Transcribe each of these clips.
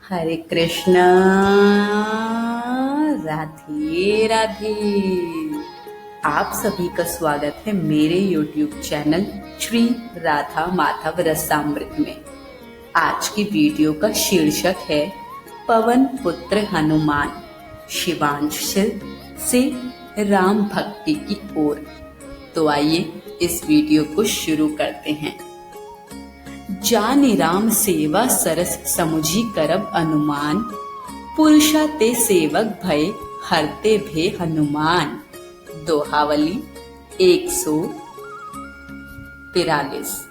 हरे कृष्ण। राधे राधे। आप सभी का स्वागत है मेरे YouTube चैनल श्री राधा माधव रसामृत में। आज की वीडियो का शीर्षक है पवन पुत्र हनुमान शिवांशल से राम भक्ति की ओर। तो आइए इस वीडियो को शुरू करते हैं। जानि राम सेवा सरस समुझी करब अनुमान, पुरुषा ते सेवक भय हरते भे हनुमान। दोहावली 143।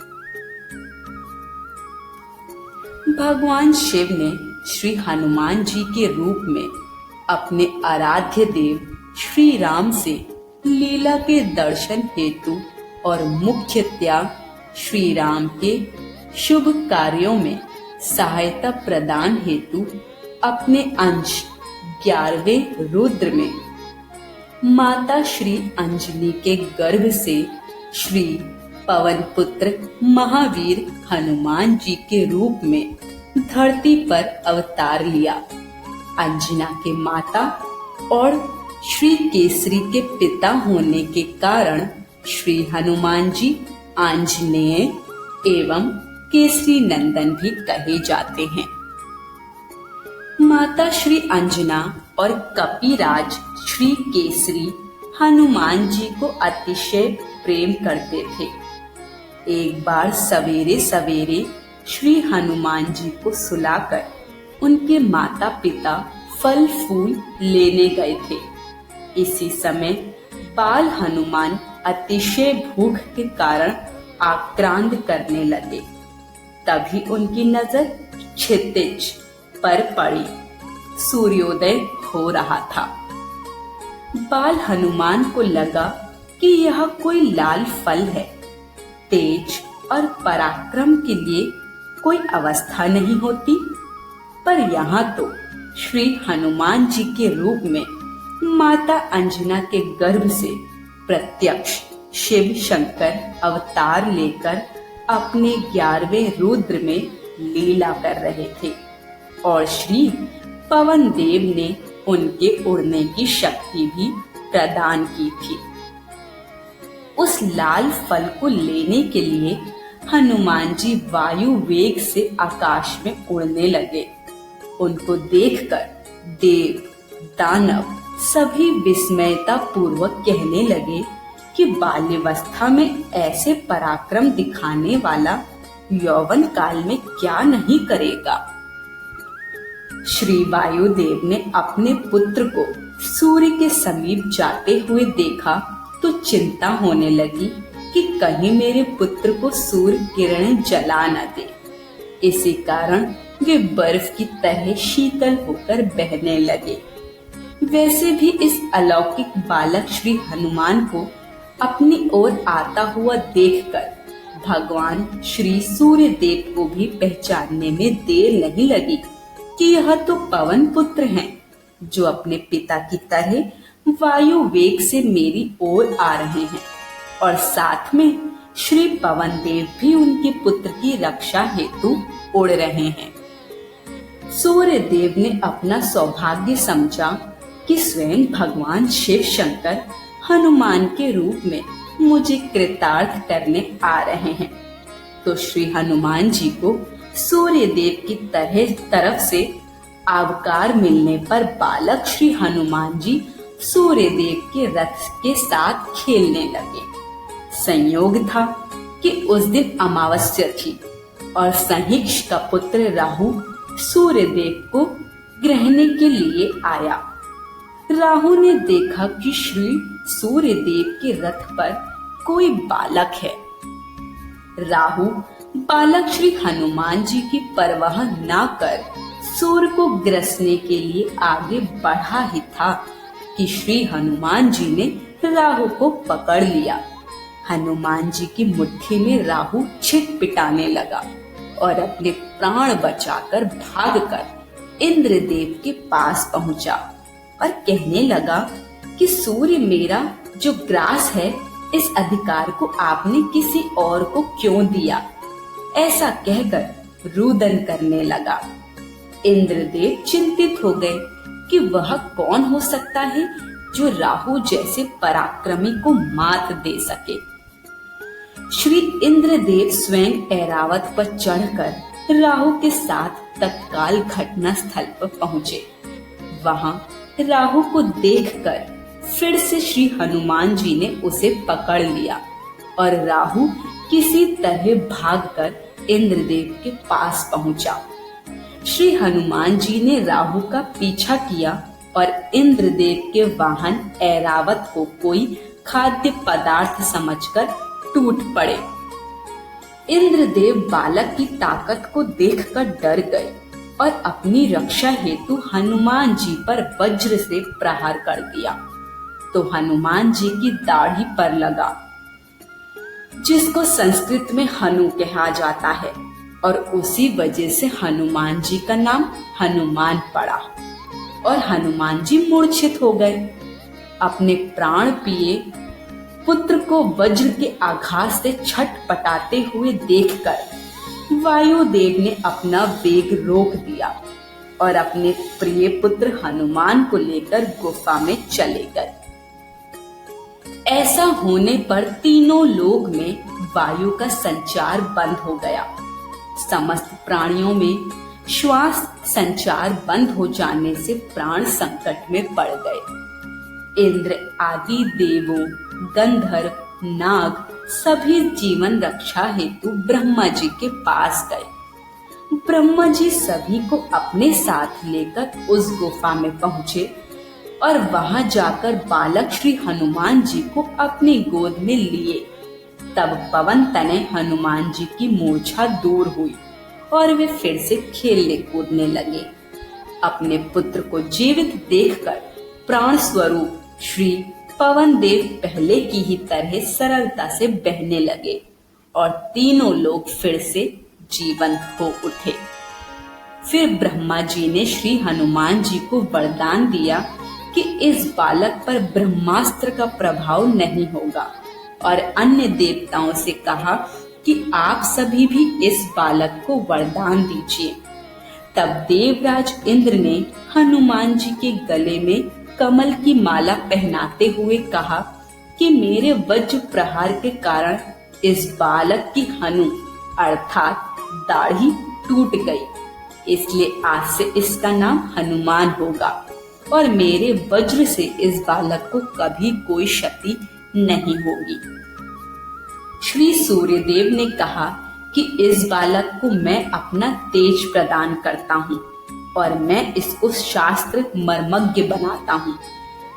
भगवान शिव ने श्री हनुमान जी के रूप में अपने आराध्य देव श्री राम से लीला के दर्शन हेतु और मुख्यतया श्री राम के शुभ कार्यों में सहायता प्रदान हेतु अपने अंश 11वें रुद्र में माता श्री अंजनी के गर्भ से श्री पवन पुत्र महावीर हनुमान जी के रूप में धरती पर अवतार लिया। अंजना के माता और श्री केसरी के पिता होने के कारण श्री हनुमान जी आंजनेय एवं केसरी नंदन भी कहे जाते हैं। माता श्री अंजना और कपिराज श्री केसरी हनुमान जी को अतिशय प्रेम करते थे। एक बार सवेरे सवेरे श्री हनुमान जी को सुलाकर उनके माता पिता फल फूल लेने गए थे। इसी समय बाल हनुमान अतिशय भूख के कारण आक्रांत करने लगे। तभी उनकी नजर क्षितिज पर पड़ी। सूर्योदय हो रहा था। बाल हनुमान को लगा कि यह कोई लाल फल है। तेज और पराक्रम के लिए कोई अवस्था नहीं होती, पर यहाँ तो श्री हनुमान जी के रूप में माता अंजना के गर्भ से प्रत्यक्ष शिव शंकर अवतार लेकर अपने 11वें रुद्र में लीला कर रहे थे और श्री पवन देव ने उनके उड़ने की शक्ति भी प्रदान की थी। उस लाल फल को लेने के लिए हनुमान जी वायु वेग से आकाश में उड़ने लगे। उनको देखकर देव दानव सभी विस्मयता पूर्वक कहने लगे कि बाल्यावस्था में ऐसे पराक्रम दिखाने वाला यौवन काल में क्या नहीं करेगा। श्री वायुदेव ने अपने पुत्र को सूर्य के समीप जाते हुए देखा तो चिंता होने लगी कि कहीं मेरे पुत्र को सूर्य किरणें जला न दे। इसी कारण वे बर्फ की तरह शीतल होकर बहने लगे। वैसे भी इस अलौकिक बालक श्री हनुमान को अपनी ओर आता हुआ देखकर भगवान श्री सूर्य देव को भी पहचानने में देर नहीं लगी कि यह तो पवन पुत्र हैं, जो अपने पिता की तरह वायु वेग से मेरी ओर आ रहे हैं और साथ में श्री पवन देव भी उनके पुत्र की रक्षा हेतु उड़ रहे हैं। सूर्य देव ने अपना सौभाग्य समझा कि स्वयं भगवान शिव शंकर हनुमान के रूप में मुझे कृतार्थ करने आ रहे हैं। तो श्री हनुमान जी को सूर्य देव की तरफ से आवकार मिलने पर बालक श्री हनुमान जी सूर्य देव के रथ के साथ खेलने लगे। संयोग था कि उस दिन अमावस्या थी और सहिक्ष का पुत्र राहु सूर्य देव को ग्रहणे के लिए आया। राहु ने देखा कि श्री सूर्य देव के रथ पर कोई बालक है। राहु बालक श्री हनुमान जी की परवाह न कर सूर्य को ग्रसने के लिए आगे बढ़ा ही था कि श्री हनुमान जी ने राहु को पकड़ लिया। हनुमान जी की मुट्ठी में राहु छिटपिटाने लगा और अपने प्राण बचाकर भागकर इंद्रदेव के पास पहुंचा और कहने लगा कि सूर्य मेरा जो ग्रास है, इस अधिकार को आपने किसी और को क्यों दिया? ऐसा कहकर रुदन करने लगा। इंद्रदेव चिंतित हो गए कि वह कौन हो सकता है जो राहु जैसे पराक्रमी को मात दे सके। श्री इंद्रदेव स्वयं ऐरावत पर चढ़कर राहु के साथ तत्काल घटना स्थल पर पहुंचे। वहां राहु को देखकर फिर से श्री हनुमान जी ने उसे पकड़ लिया और राहु किसी तरह भागकर इंद्रदेव के पास पहुंचा। श्री हनुमान जी ने राहु का पीछा किया और इंद्रदेव के वाहन ऐरावत को कोई खाद्य पदार्थ समझकर टूट पड़े। इंद्रदेव बालक की ताकत को देखकर डर गए और अपनी रक्षा हेतु हनुमान जी पर वज्र से प्रहार कर दिया तो हनुमान जी की दाढ़ी पर लगा, जिसको संस्कृत में हनु कहा जाता है, और उसी वजह से हनुमान जी का नाम हनुमान पड़ा और हनुमान जी मूर्छित हो गए। अपने प्राण पिए पुत्र को वज्र के आघात से छटपटाते हुए देखकर वायुदेव ने अपना वेग रोक दिया और अपने प्रिय पुत्र हनुमान को लेकर गुफा में चले गए। ऐसा होने पर तीनों लोक में वायु का संचार बंद हो गया। समस्त प्राणियों में श्वास संचार बंद हो जाने से प्राण संकट में पड़ गए। इंद्र आदि देवों, गंधर्व, नाग सभी जीवन रक्षा हेतु ब्रह्मा जी के पास गए। ब्रह्मा जी सभी को अपने साथ लेकर उस गुफा में पहुंचे और वहां जाकर बालक श्री हनुमान जी को अपनी गोद में लिए। तब पवन तनय हनुमान जी की मूर्छा दूर हुई और वे फिर से खेलने कूदने लगे। अपने पुत्र को जीवित देखकर प्राण स्वरूप श्री पवन देव पहले की ही तरह सरलता से बहने लगे और तीनों लोग फिर से जीवंत हो उठे। फिर ब्रह्मा जी ने श्री हनुमान जी को वरदान दिया कि इस बालक पर ब्रह्मास्त्र का प्रभाव नहीं होगा और अन्य देवताओं से कहा कि आप सभी भी इस बालक को वरदान दीजिए। तब देवराज इंद्र ने हनुमान जी के गले में कमल की माला पहनाते हुए कहा कि मेरे वज्र प्रहार के कारण इस बालक की हनु अर्थात दाढ़ी टूट गई, इसलिए आज से इसका नाम हनुमान होगा और मेरे वज्र से इस बालक को कभी कोई क्षति नहीं होगी। श्री सूर्यदेव ने कहा कि इस बालक को मैं अपना तेज प्रदान करता हूँ और मैं इसको शास्त्र मर्मज्ञ बनाता हूँ।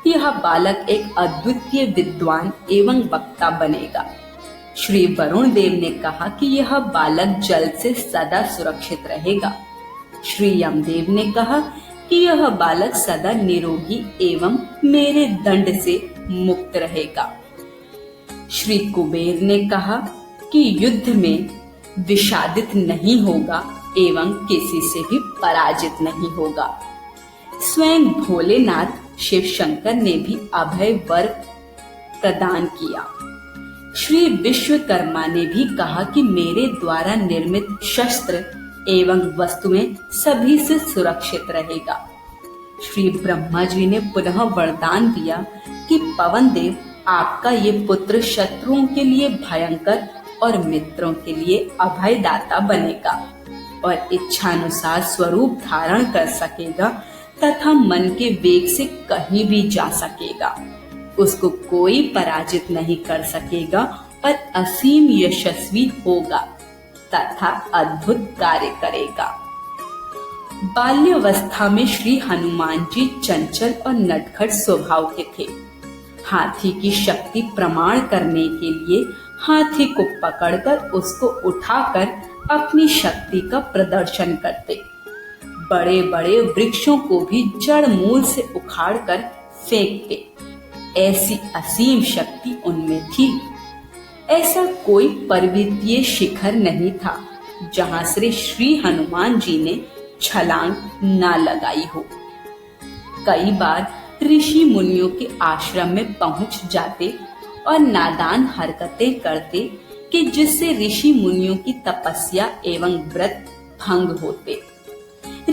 यह बालक एक अद्वितीय विद्वान एवं वक्ता बनेगा। श्री वरुण देव ने कहा कि यह बालक जल से सदा सुरक्षित रहेगा। श्री यमदेव ने कहा कि यह बालक सदा निरोगी एवं मेरे दंड से मुक्त रहेगा। श्री कुबेर ने कहा कि युद्ध में विषादित नहीं होगा एवं किसी से भी पराजित नहीं होगा। स्वयं भोलेनाथ शिव शंकर ने भी अभय वर प्रदान किया। श्री विश्वकर्मा ने भी कहा कि मेरे द्वारा निर्मित शस्त्र एवं वस्तुएं सभी से सुरक्षित रहेगा। श्री ब्रह्मा जी ने पुनः वरदान दिया कि पवन देव आपका ये पुत्र शत्रुओं के लिए भयंकर और मित्रों के लिए अभयदाता बनेगा और इच्छानुसार स्वरूप धारण कर सकेगा तथा मन के वेग से कहीं भी जा सकेगा। उसको कोई पराजित नहीं कर सकेगा और असीम यशस्वी होगा तथा अद्भुत कार्य करेगा। बाल्यावस्था में श्री हनुमान जी चंचल और नटखट स्वभाव के थे। हाथी की शक्ति प्रमाण करने के लिए हाथी को पकड़कर उसको उठाकर अपनी शक्ति का प्रदर्शन करते। बड़े बड़े वृक्षों को भी जड़ मूल से उखाड़कर फेंकते। ऐसी असीम शक्ति उनमें थी। ऐसा कोई पर्वतीय शिखर नहीं था जहां से श्री हनुमान जी ने छलांग ना लगाई हो। कई बार ऋषि मुनियों के आश्रम में पहुंच जाते और नादान हरकतें करते कि जिससे ऋषि मुनियों की तपस्या एवं व्रत भंग होते।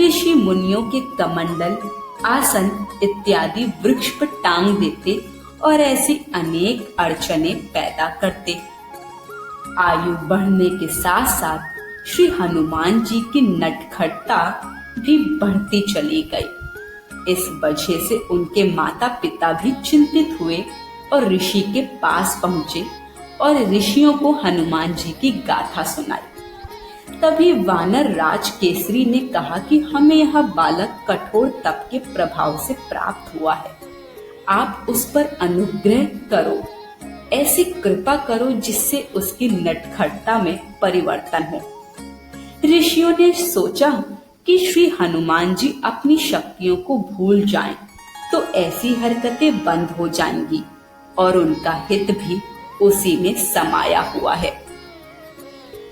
ऋषि मुनियों के कमंडल, आसन इत्यादि वृक्ष पर टांग देते और ऐसी अनेक अड़चने पैदा करते। आयु बढ़ने के साथ साथ श्री हनुमान जी की नटखटता भी बढ़ती चली गई। इस वजह से उनके माता पिता भी चिंतित हुए और ऋषि के पास पहुंचे और ऋषियों को हनुमान जी की गाथा सुनाई। तभी वानर राज केसरी ने कहा कि हमें यह बालक कठोर तप के प्रभाव से प्राप्त हुआ है, आप उस पर अनुग्रह करो, ऐसी कृपा करो जिससे उसकी नटखटता में परिवर्तन हो। ऋषियों ने सोचा कि श्री हनुमान जी अपनी शक्तियों को भूल जाएं, तो ऐसी हरकतें बंद हो जाएंगी और उनका हित भी उसी में समाया हुआ है।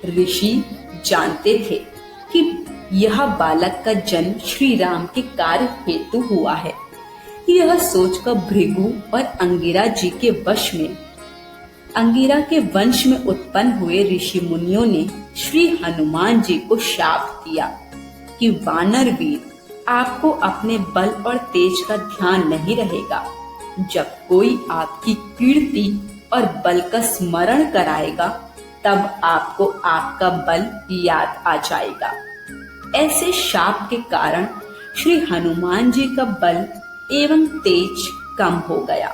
ऋषि जानते थे कि यह बालक का जन्म श्री राम के कार्य हेतु हुआ है। यह सोचकर भृगु और अंगिरा जी के अंगिरा के वंश में उत्पन्न हुए ऋषि मुनियों ने श्री हनुमान जी को शाप दिया कि वानर वीर, आपको अपने बल और तेज का ध्यान नहीं रहेगा। जब कोई आपकी कीर्ति और बल का स्मरण कराएगा तब आपको आपका बल याद आ जाएगा। ऐसे शाप के कारण श्री हनुमान जी का बल एवं तेज कम हो गया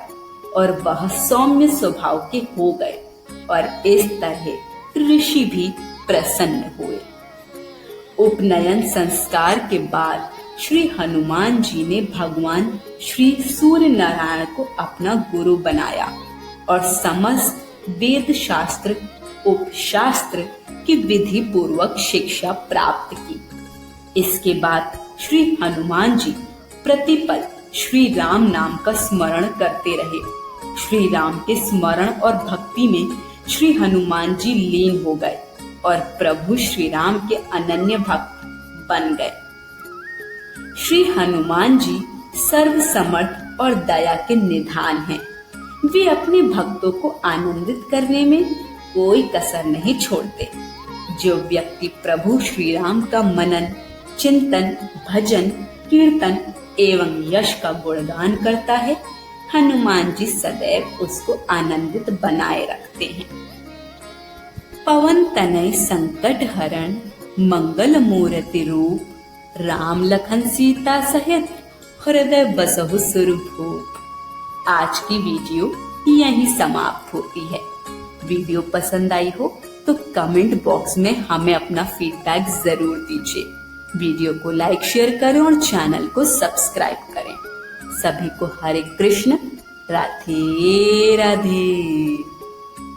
और वह सौम्य स्वभाव के हो गए और इस तरह ऋषि भी प्रसन्न हुए। उपनयन संस्कार के बाद श्री हनुमान जी ने भगवान श्री सूर्य नारायण को अपना गुरु बनाया और समस्त वेद शास्त्र उपशास्त्र की विधि पूर्वक शिक्षा प्राप्त की। इसके बाद श्री हनुमान जी प्रतिपल श्री राम नाम का स्मरण करते रहे। श्री राम के स्मरण और भक्ति में श्री हनुमान जी लीन हो गए और प्रभु श्री राम के अनन्य भक्त बन गए। श्री हनुमान जी सर्व समर्थ और दया के निधान हैं। वे अपने भक्तों को आनंदित करने में कोई कसर नहीं छोड़ते। जो व्यक्ति प्रभु श्री राम का मनन, चिंतन, भजन, कीर्तन एवं यश का गुणगान करता है, हनुमान जी सदैव उसको आनंदित बनाए रखते हैं। पवन तनय संकट हरण, मंगल मूर्ति रूप, राम लखन सीता सहित हृदय बसहु सुरभूप। आज की वीडियो यहीं समाप्त होती है। वीडियो पसंद आई हो तो कमेंट बॉक्स में हमें अपना फीडबैक जरूर दीजिए। वीडियो को लाइक, शेयर करें और चैनल को सब्सक्राइब करें। सभी को हरे कृष्ण, राधे राधे।